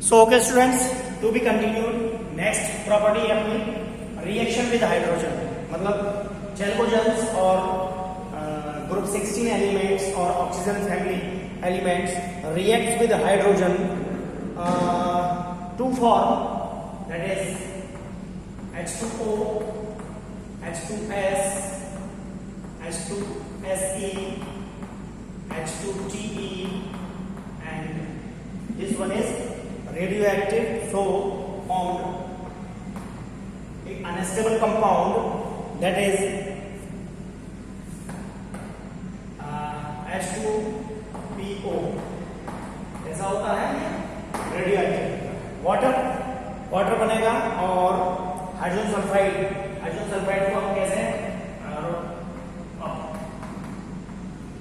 So okay students, to be continued. Next property है अपनी reaction with hydrogen, मतलब chalcogens और ग्रुप 16 एलिमेंट्स और oxygen family elements react with hydrogen to form, that is H2O, H2S, H2Se, H2Te, and this one is radioactive, so formed एक unstable compound that is H2PO। ऐसा होता है radioactive water बनेगा और hydrogen sulphide को हम कैसे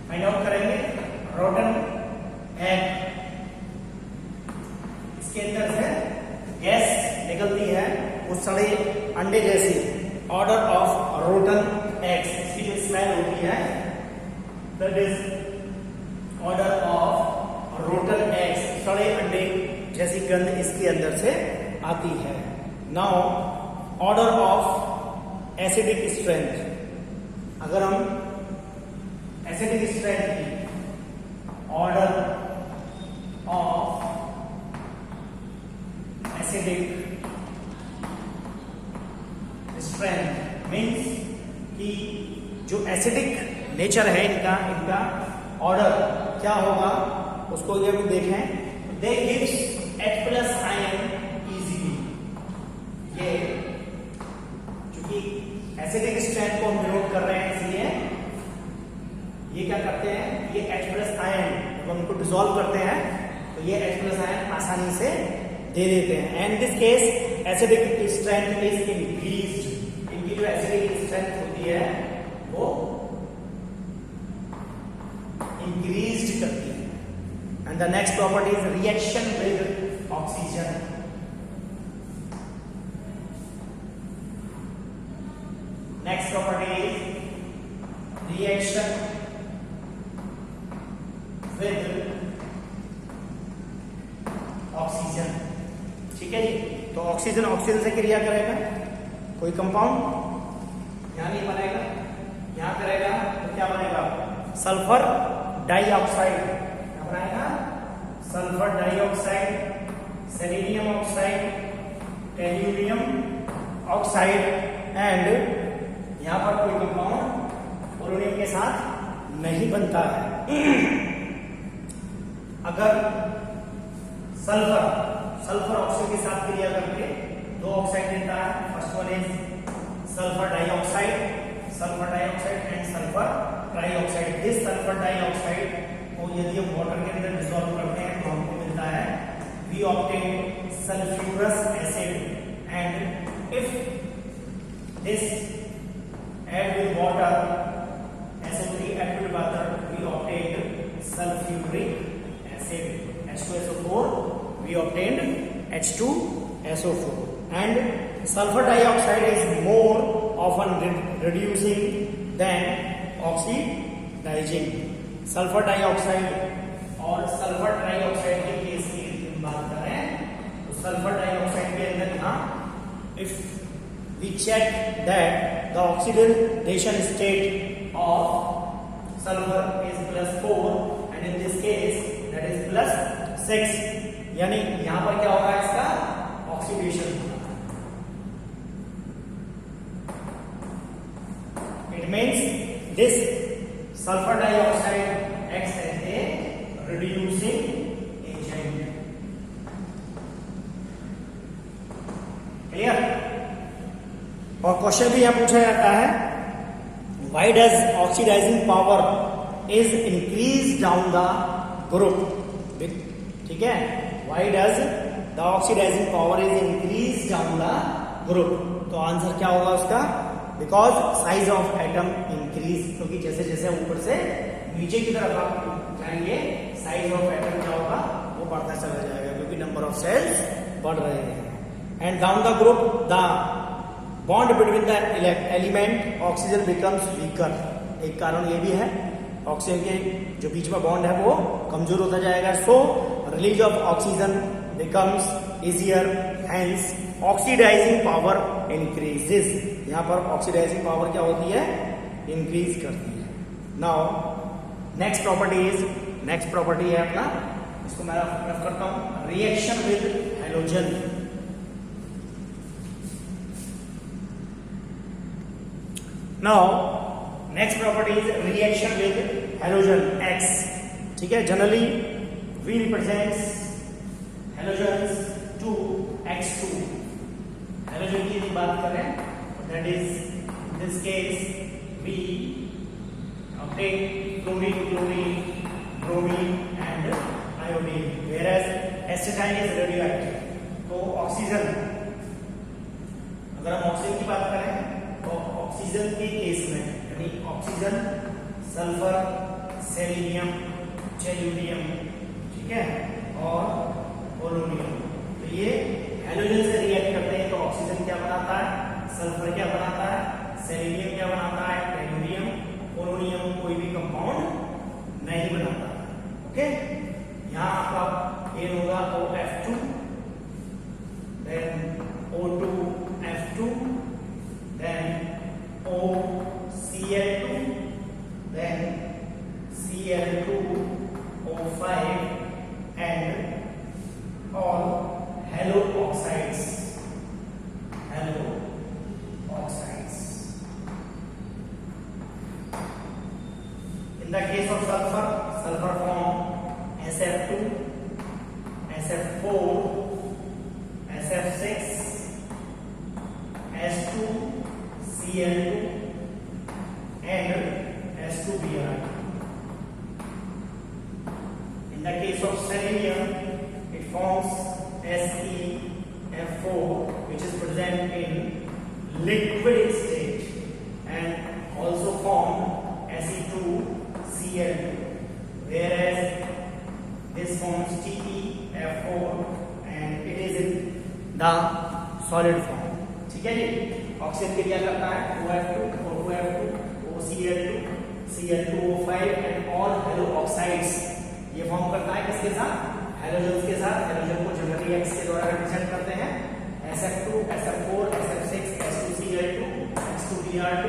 फाइंड आउट करेंगे। रोटन एग, इसके अंदर से गैस निकलती है वो सड़े अंडे जैसी, ऑर्डर ऑफ रोटन एग्स। इसकी जो स्मेल होती है that is order of rotten eggs, सड़े अंडे जैसी गंध इसके अंदर से आती है। Now order of acidic strength, अगर हम एसिडिक स्ट्रेंथ की order of acidic strength means कि जो एसिडिक नेचर है इनका ऑर्डर क्या होगा उसको जब हम देखें, दे गिव्स H+ आयन इजीली। ये चूंकि एसिडिक स्ट्रेंथ को हम डिनोट कर रहे हैं इसलिए ये क्या करते हैं, ये H+ आयन जब हम उनको डिसॉल्व करते हैं तो ये H+ आयन आसानी से दे देते हैं। And this case acidic strength is increased. इनकी जो एसिडिक स्ट्रेंथ होती है वो इंक्रीज्ड करती है। And the next property is reaction with oxygen. Next property is reaction with oxygen. ठीक है जी, तो ऑक्सीजन से क्रिया करेगा, कोई कंपाउंड यहां नहीं बनेगा, यहां करेगा तो क्या बनेगा, सल्फर डाइऑक्साइड। क्या बनाएगा, sulphur dioxide, selenium oxide, tellurium oxide, and यहां पर कोई कंपाउंड पोलोनियम के साथ नहीं बनता है। अगर सल्फर ऑक्सीजन के साथ क्रिया करके दो ऑक्साइड देता है, first one is sulphur dioxide and sulphur trioxide. This sulphur dioxide को यदि हम वाटर के अंदर डिसॉल्व करते हैं तो हमको मिलता है we obtain sulphurous acid, and if this add with water, SO3 add with water, we obtained sulfuric acid, H2SO4, we obtained H2SO4, and sulfur dioxide is more often reducing than oxidizing। sulfur dioxide और sulphur trioxide के case की बात करें तो sulphur dioxide के अंदर यहाँ if we check that the oxidation state of sulfur is +4 and in this case that is +6, यानी यहां पर क्या होगा, इसका ऑक्सीडेशन होगा। It means this sulfur dioxide acts as a reducing agent। Clear? और क्वेश्चन भी यहां पूछा जाता है, why does oxidising power is increase down the group. ठीक है, why does the oxidising power is increase down the group. तो answer क्या होगा उसका, because size of atom increase, क्योंकि जैसे जैसे ऊपर से नीचे की तरफ आप जाएंगे साइज ऑफ एटम क्या होगा, वो बढ़ता चला जाएगा क्योंकि नंबर ऑफ सेल्स बढ़ रहे हैं। And down the group the bond between the element oxygen becomes weaker. एक कारण ये भी है, ऑक्सीजन के जो बीच में बॉन्ड है वो कमजोर होता जाएगा। So release of oxygen becomes easier, hence oxidizing power increases. यहाँ पर oxidizing power क्या होती है? Increase करती है. Now next property है अपना, इसको मैं रफ करता हूँ, reaction with halogen. Now next property is reaction with halogen X. ठीक है, generally we represents halogens to X2. halogen की यदि बात करें, that is in this case we obtain chlorine, bromine and iodine, whereas acetylene is radioactive. तो oxygen, अगर हम oxygen की बात करें तो ऑक्सीजन के केस में, यानी ऑक्सीजन, सल्फर, सेलेनियम, टेल्यूरियम, ठीक है, और पोलोनियम, तो ये हैलोजन से रिएक्ट करते हैं. तो ऑक्सीजन क्या बनाता है? सल्फर क्या बनाता है? सेलेनियम क्या बनाता है? टेल्यूरियम. पोलोनियम कोई भी कंपाउंड नहीं बनाता. ओके, यहाँ आपका एन होगा OF2, then O2F2, then OCl2, then Cl2O5 and all halo oxides. In the case of sulfur form SF2, SF4, SF6, S2, Cl2 and S2Br. In the case of selenium, it forms SeF4, which is present in liquid state, and also form Se2Cl2, whereas this forms TeF4 and it is in the solid form. ठीक है जी, oxygen के क्या करता है? OF2, O2F2, OCl2, Cl2O5 and all halo oxides. ये form करता है किसके साथ? हैलोजन्स के साथ. हैलोजन को जनरली X के द्वारा रिप्रेजेंट करते हैं. SF2, SF4, SF6, S2Cl2, S2Br2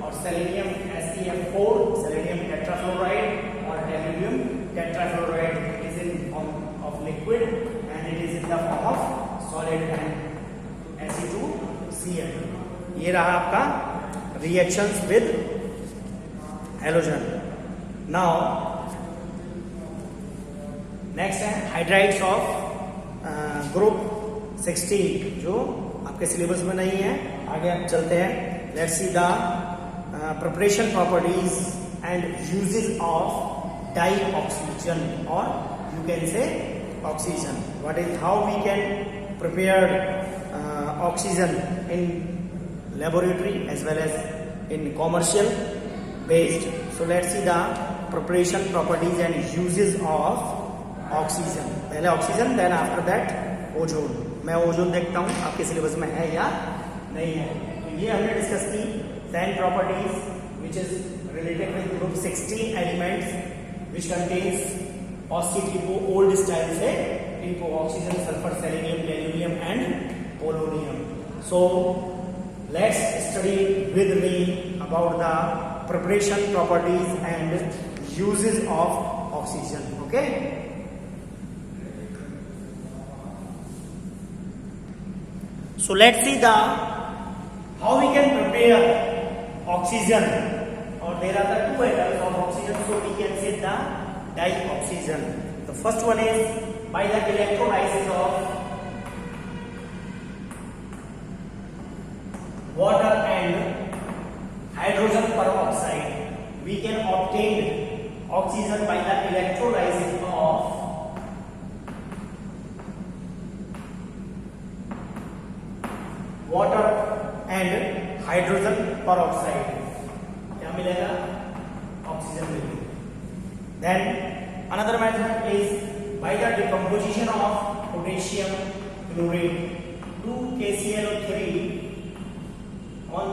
और सेलेनियम SeF4, सेलेनियम टेट्राफ्लोराइड और tellurium tetrafluoride. It is in form of liquid and it is in the form of solid and Se2Cl. ये रहा आपका reactions with halogen. Now next है hydrides of group 16, जो आपके syllabus में नहीं है. आगे आप चलते हैं. Let's see the preparation properties and uses of dioxygen, और you can say oxygen. What is how we can prepare oxygen in laboratory as well as in commercial based. So let's see the preparation properties and uses of oxygen. पहले oxygen, then after that ozone. मैं ozone देखता हूँ आपके syllabus में है या नहीं है. तो ये हमने डिस्कस की 10 properties which is related with group 16 elements which contains OCTPO old style से TPO, oxygen, sulfur, selenium, tellurium and polonium. So let's study with me about the preparation properties and uses of oxygen. Okay, so let's see the how we can prepare oxygen, or there are the two atoms of oxygen, so we can say the dioxygen. The first one is by the electrolysis of water and hydrogen peroxide. We can obtain oxygen by the electrolysis of water and hydrogen peroxide. क्या मिलेगा? Oxygen मिलेगी. Then another method is by the decomposition of potassium chloride to KClO3. On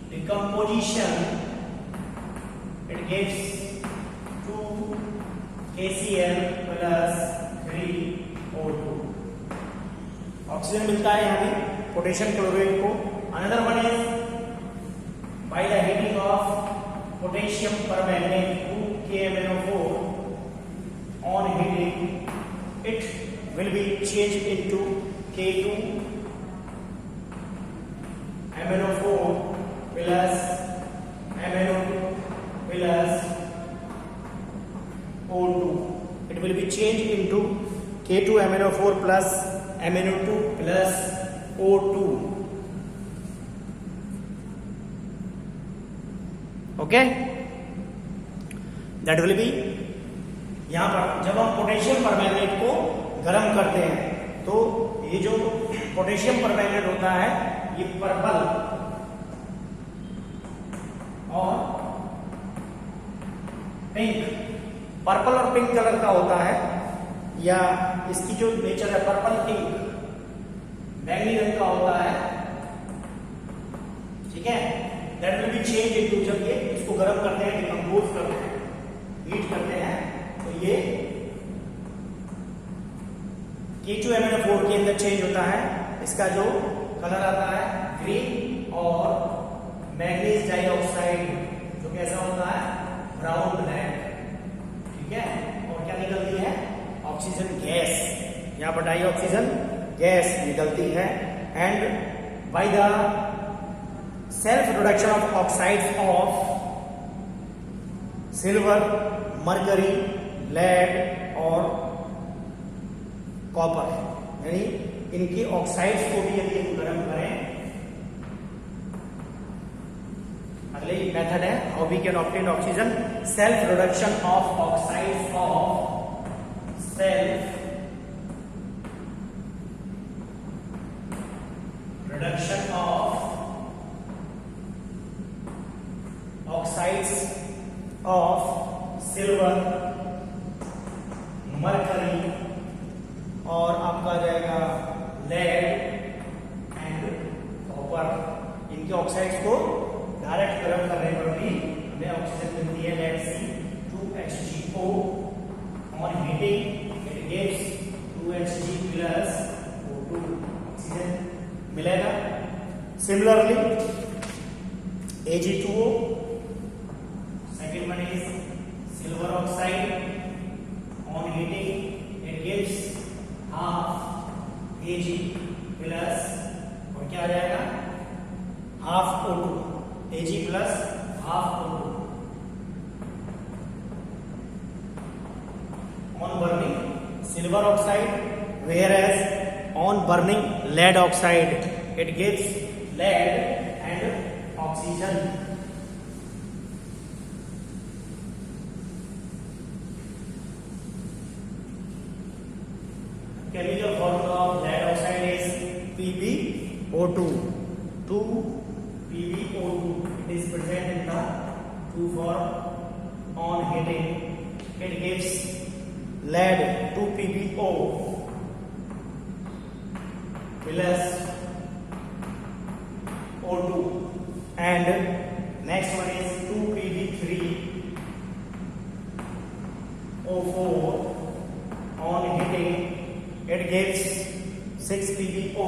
decomposition, it gives 2 KCl plus 3O2. Oxygen मिलता है यहाँ भी potassium chloride को। Another one is by the heating of potassium permanganate 2KMnO4 on heating it will be changed into K2MnO4 plus MnO2 plus O2. It will be changed into K2MnO4 plus MnO2 plus O2. Okay? That will be, यहाँ पर जब हम potassium permanganate को गर्म करते हैं तो ये जो पोटेशियम परमैंगनेट होता है ये पर्पल और पिंक कलर का होता है, या इसकी जो नेचर है पर्पल पिंक बैंगनी रंग का होता है। ठीक है, that will be change into, जब ये इसको गर्म करते हैं, डिकम्पोज करते हैं, हीट करते हैं, तो ये K2MnO4 के अंदर चेंज होता है। इसका जो कलर आता है ग्रीन, और मैग्नीज डाइऑक्साइड जो कैसा होता है ब्राउन ब्लैक। ठीक है, और क्या निकलती है ऑक्सीजन गैस, यहाँ पर डाइऑक्सीजन गैस निकलती है। And by the self production of oxides of silver, mercury, lead और कॉपर, यानी इनकी ऑक्साइड्स को भी यदि हम गर्म करें, अगले मेथड है how we can obtain oxygen, self production of oxides of self production of oxides of silver, mercury और आपका आ जाएगा लेड एंड कॉपर। इनके ऑक्साइड्स को डायरेक्ट गर्म करने पर भी हमें ऑक्सीजन मिलती है। Let see 2HgO on heating it gives 2Hg plus O2, oxygen मिलेगा। Similarly Ag2O, second one is silver oxide on heating it gives half Ag plus, और क्या आ जाएगा half O2, Ag plus half O2 on burning silver oxide, whereas on burning lead oxide it gives lead and oxygen. Chemical formula of lead oxide is PbO2. 2PbO2. It is present in the 2 form on heating. It gives lead 2PbO plus O2. And next one is 2Pb3O4 on heating. It gives 6PbO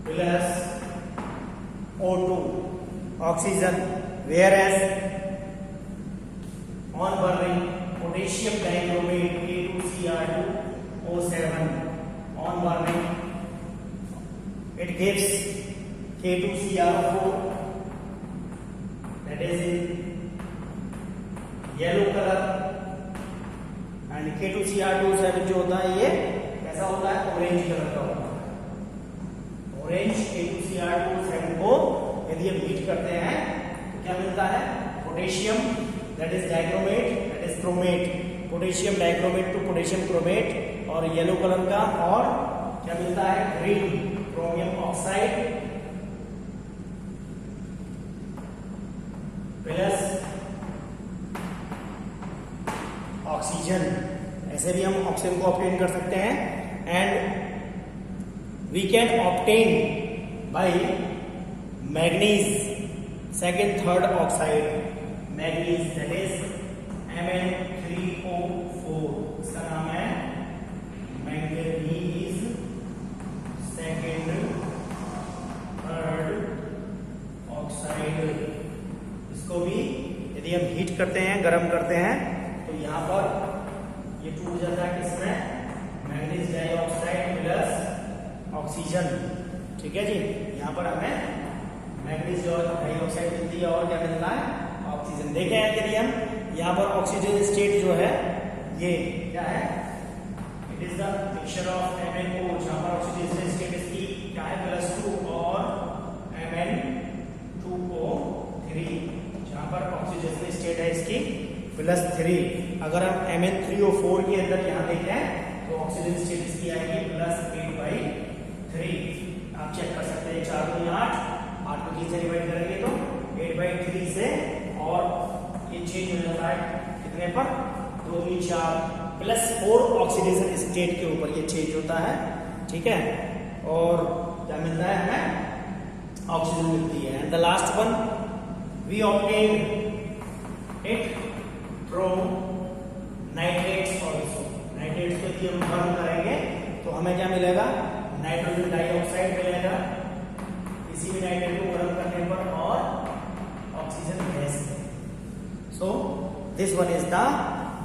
plus O2, oxygen, whereas on burning potassium dichromate K2Cr2O7 on burning it gives K2Cr4, that is in yellow color, and K2Cr2O7 जो होता है ये कैसा होता है orange colour का होता है। ऑरेंज K2Cr2O7 को यदि हम हीट करते हैं तो क्या मिलता है potassium, that is dichromate, that is chromate, potassium dichromate to potassium chromate, और येलो कलर का, और क्या मिलता है green chromium oxide plus oxygen. ऐसे भी हम ऑक्सीजन को ऑब्टेन कर सकते हैं। And we can obtain by manganese second third oxide, manganese that is Mn3O4, इसका नाम है हीट करते हैं, गर्म करते हैं, तो यहाँ पर ये टूट जाता है किसमें, मैग्नीज डाइऑक्साइड प्लस ऑक्सीजन। ठीक है जी, यहाँ पर हमें मैग्नीज डाइऑक्साइड मिलती है और क्या मिलता है, ऑक्सीजन। देखें यदि हम यहाँ पर ऑक्सीजन स्टेट जो है ये क्या है, it is the mixture of MnO, जहाँ पर ऑक्सीजन स्टेट इसकी क्या है +2 और Mn2O3, जहाँ पर ऑक्सीजन स्टेट है इसकी +3। अगर हम Mn3O4 के अंदर यहाँ देखें तो ऑक्सीजन स्टेट इसकी आएगी +8/3। आप चेक कर सकते हैं, 4 दूनी 8, 8 को 3 से डिवाइड करेंगे तो 8/3 से, और ये चेंज हो जाता है कितने पर, 2 दूनी 4 +4 ऑक्सीडेशन स्टेट के ऊपर ये चेंज होता है। ठीक है, और क्या मिलता है हमें, ऑक्सीजन मिलती है। And the last one we obtain it from nitrates also. Nitrates को यदि हम बर्न करेंगे तो हमें क्या मिलेगा, नाइट्रोजन डाइऑक्साइड मिलेगा किसी भी नाइट्रेट को गर्म करने पर, और oxygen gas. So this one is the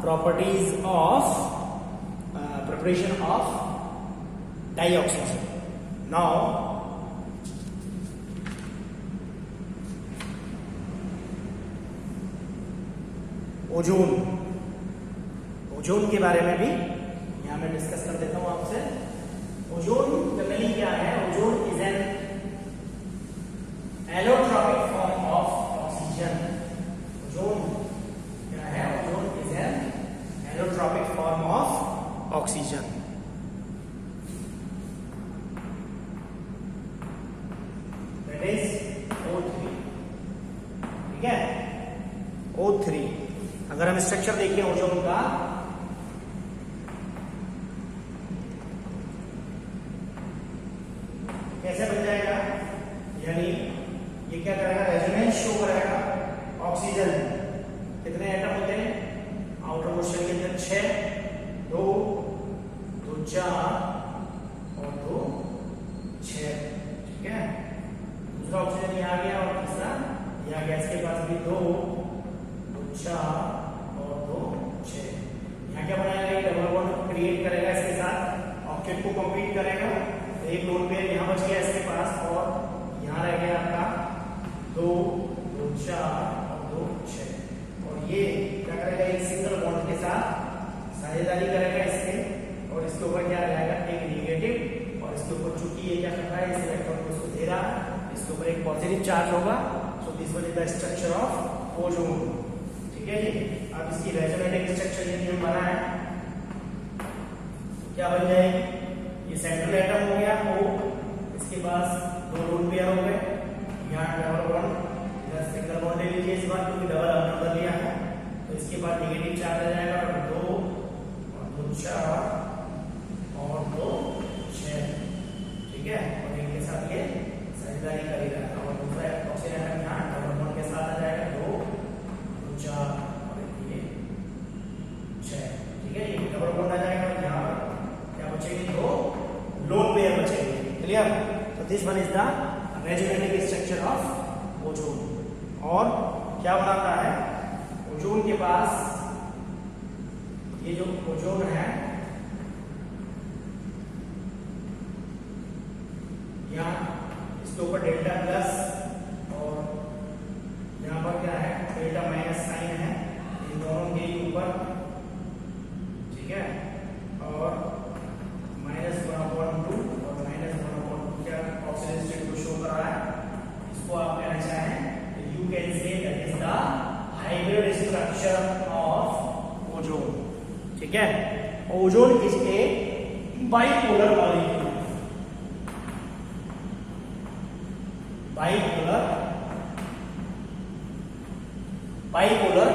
properties of preparation of dioxide. Now ozone, ozone के बारे में भी यहां मैं डिस्कस कर देता हूं आपसे। ओजोन जनरली क्या है, ozone is an allotropic form of oxygen. Ozone क्या है, ozone is an allotropic form of oxygen. That is O3। ठीक है, O3। अगर हम स्ट्रक्चर देखें ओजोन का, कैसे बन जाएगा, यानी ये क्या करेगा, रेजोनेंस शो करेगा। ऑक्सीजन कितने एटम होते हैं आउटर मोशन के अंदर, 6, 2, 2 4 और 2 6। ठीक है, दूसरा ऑक्सीजन ये आ गया और तीसरा ये आ गया, इसके पास भी 2, 2 4 और 2 6। यहाँ क्या बनाएगा, ये डबल बॉन्ड क्रिएट करेगा, इसके साथ ऑक्टेट को कंप्लीट करेगा। एक लोन पेयर यहाँ बच गया इसके पास, और यहाँ रह गया आपका 2, 2 4 और 2 6। और ये क्या करेगा, एक सिंगल बॉन्ड के साथ साझेदारी करेगा इसके, और इसके ऊपर क्या रहेगा, एक नेगेटिव, और इसके ऊपर चूंकि ये क्या कर रहा है, इस इलेक्ट्रॉन को इसको दे रहा है, इसके ऊपर एक पॉजिटिव चार्ज होगा। So this one is the structure of ozone. ठीक है जी, अब इसकी रेजोनेटिंग स्ट्रक्चर यदि हम बनाए क्या बन जाएगी, ये सेंट्रल एटम हो गया O, इसके पास 2 लोन पेयर हो गए, यहाँ डबल बॉन्ड, इधर सिंगल बॉन्ड ले लीजिए इस बार, क्योंकि डबल नंबर लिया है, तो इसके बाद नेगेटिव चार्ज आ जाएगा, और 2 और 2 4 और 2 6। ठीक है, और इनके साथ ये साझेदारी करेगा, और दूसरा ऑक्सीजन एटम यहाँ डबल बॉन्ड के साथ आ जाएगा, 2 2 4 और ये 6। ठीक है, ये डबल बॉन्ड आ जाएगा, और यहाँ पर क्या बचेगी, 2 लोन पेयर बचेंगे। क्लियर, तो this one is the resonating structure of ozone. और क्या बनाता है ओजोन के पास, ये जो ओजोन है, यहाँ इसके ऊपर डेल्टा प्लस और यहाँ पर क्या है, डेल्टा माइनस साइन है, इन दोनों के ऊपर। ठीक है, और -1/2 और -1/2 क्या ऑक्सीजन स्टेट को शो कर रहा है। इसको आप कहना चाहें, you can say that is the hybrid structure of ozone. ठीक है, ozone is A bipolar molecule, bipolar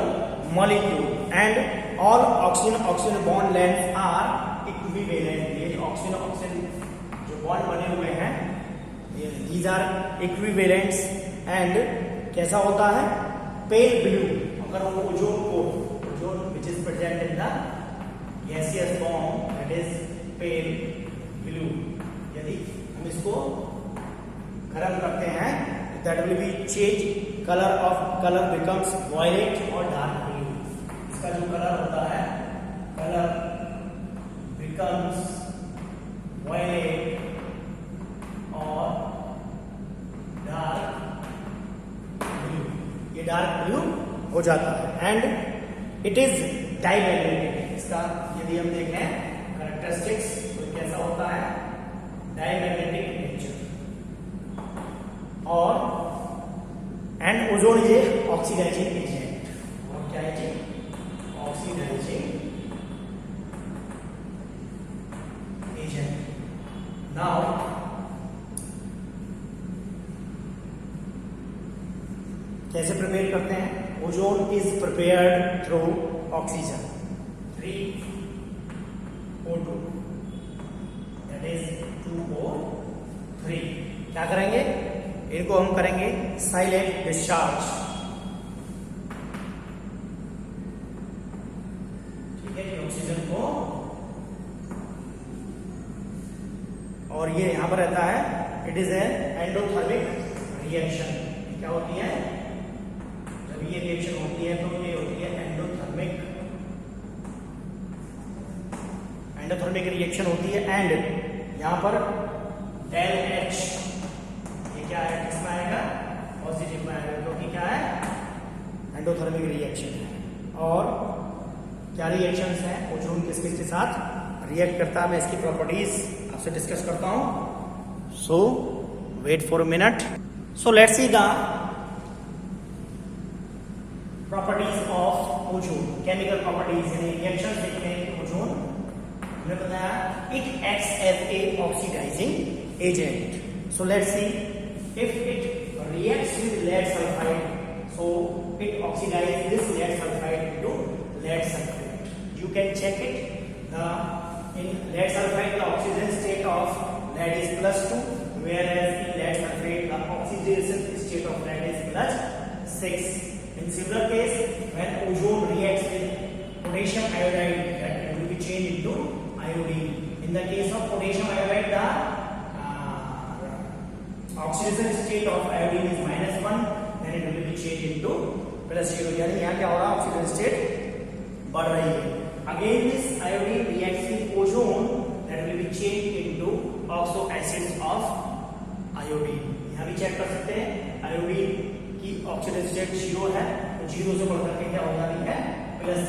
molecule, and all oxygen bond lengths are equivalent। ये oxygen जो बॉन्ड बने हुए हैं, these are equivalents, and कैसा होता है, pale blue। अगर हम ozone which is present in the gaseous form, that is pale blue, यदि हम इसको गर्म करते हैं, that will be change color becomes violet or dark blue। इसका जो कलर होता है, कलर बिकम्स वायलेट और डार्क ब्लू, ये डार्क ब्लू हो जाता है। एंड इट इज डाइमैग्नेटिक, इसका यदि हम देखें कैरेक्टरिस्टिक्स तो कैसा होता है, डाइमैग्नेटिक नेचर। और and ozone is a oxidising agent, और क्या है जी, ऑक्सीडाइजिंग एजेंट। नाउ कैसे प्रिपेयर करते हैं, ozone is prepared through oxygen 3O2, that is 2O3। क्या करेंगे, इनको हम करेंगे साइलेंट डिस्चार्ज, ठीक है जी, ऑक्सीजन को, और ये यहां पर रहता है, it is a endothermic reaction. क्या होती है, जब ये रिएक्शन होती है तो ये होती है एंडोथर्मिक रिएक्शन होती है। एंड यहां पर डेल एच, ये क्या है, किसमें आएगा, पॉजिटिव में आएगा, क्योंकि क्या है, एंडोथर्मिक रिएक्शन है। और क्या रिएक्शंस हैं, ओजोन किसके साथ रिएक्ट करता है, मैं इसकी प्रॉपर्टीज आपसे डिस्कस करता हूं। So wait for a minute. So let's see the properties of ozone, chemical properties, यानी रिएक्शंस देखते हैं कि ओजोन, हमने बताया it acts as a oxidising agent. So let's see, if it reacts with lead sulphide, so it oxidizes this lead sulfide into lead sulfate. You can check it. In lead sulfide, the oxidation state of lead is +2, whereas in lead sulfate, the oxidation state of lead is +6. In similar case, when ozone reacts with potassium iodide, that will be changed into iodine. In the case of potassium iodide, the oxidation state of iodine is -1. Then it will be changed into +0, यानी यहाँ क्या हो रहा है, oxygen state बढ़ रही है। Again this iodine reacts with ozone, that will be changed into oxo acids of iodine। यहाँ भी चेक कर सकते हैं, आयोडीन की ऑक्सीजन स्टेट 0 है, तो 0 से बढ़कर के क्या हो जाती है, +5।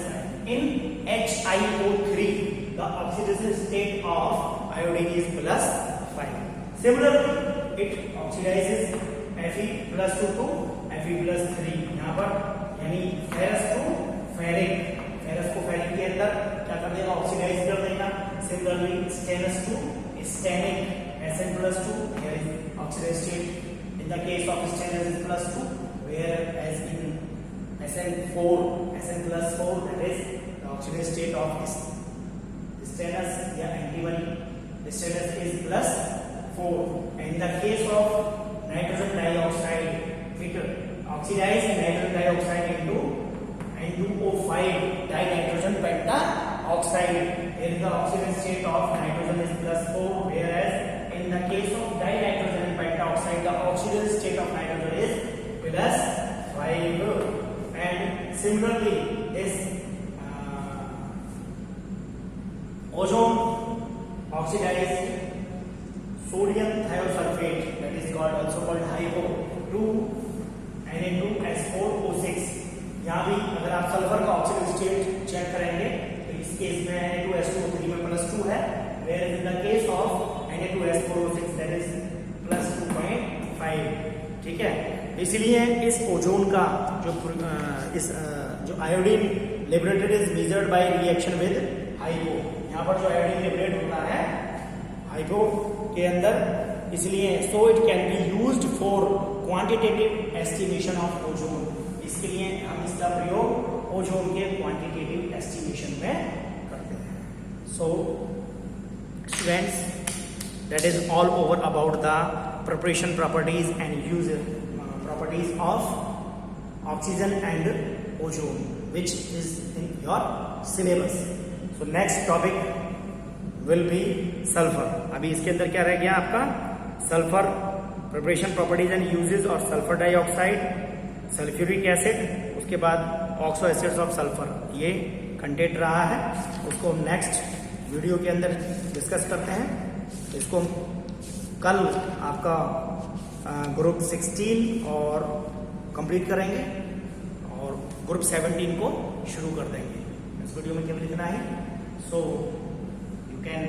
In HiO3, the oxidation state of iodine is +5. Similarly, it oxidizes Fe+2 to Fe+3, यहाँ पर यानी फेरस टू फेरिक, फेरस को फेरिक के अंदर क्या कर देगा, ऑक्सीडाइज कर देगा। Similarly stannous to stannic, Sn+2, here is oxidized state. In the case of stannous is +2, whereas in Sn+4, that is the oxidized state of stannous या antimony, stannous is +4. And in the case of nitrogen dioxide, it oxidizes nitrogen dioxide into N2O5 dinitrogen pentaoxide. Here the oxidation state of nitrogen is +4, whereas in the case of dinitrogen pentaoxide, the oxidation state of nitrogen is +5. And similarly, this ozone oxidizes sodium thiosulfate, that is also called HiPO, to Na2S4O6। यहाँ भी अगर आप sulphur का oxygen state check करेंगे तो इस case में Na2S2O3 में +2 है, whereas in the case of Na2S4O6 that is +2.5, ठीक है। इसलिए इस ओजोन का जो iodine liberated is measured by reaction with hypo, यहाँ पर जो आयोडीन लिबरेट होता है हाइपो के अंदर, इसलिए so it can be used for quantitative estimation of ozone. इसके लिए हम इसका प्रयोग ओजोन के क्वांटिटेटिव एस्टिमेशन में करते हैं। So students, that is all over about the preparation properties and use properties of oxygen and ozone which is in your syllabus. So next topic will be sulfur. अभी इसके अंदर क्या रह गया आपका, sulphur preparation properties and uses और sulphur dioxide, sulphuric acid, उसके बाद ऑक्सो एसिड्स ऑफ सल्फर, ये कंटेंट रहा है, उसको हम नेक्स्ट वीडियो के अंदर डिस्कस करते हैं। इसको कल आपका ग्रुप 16 और कंप्लीट करेंगे और ग्रुप 17 को शुरू कर देंगे। इस वीडियो में केवल इतना ही। So you can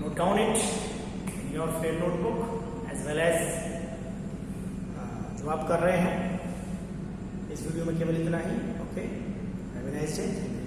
note down it in your fair notebook as well as जो आप कर रहे हैं। इस वीडियो में केवल इतना ही। Okay, have a nice day.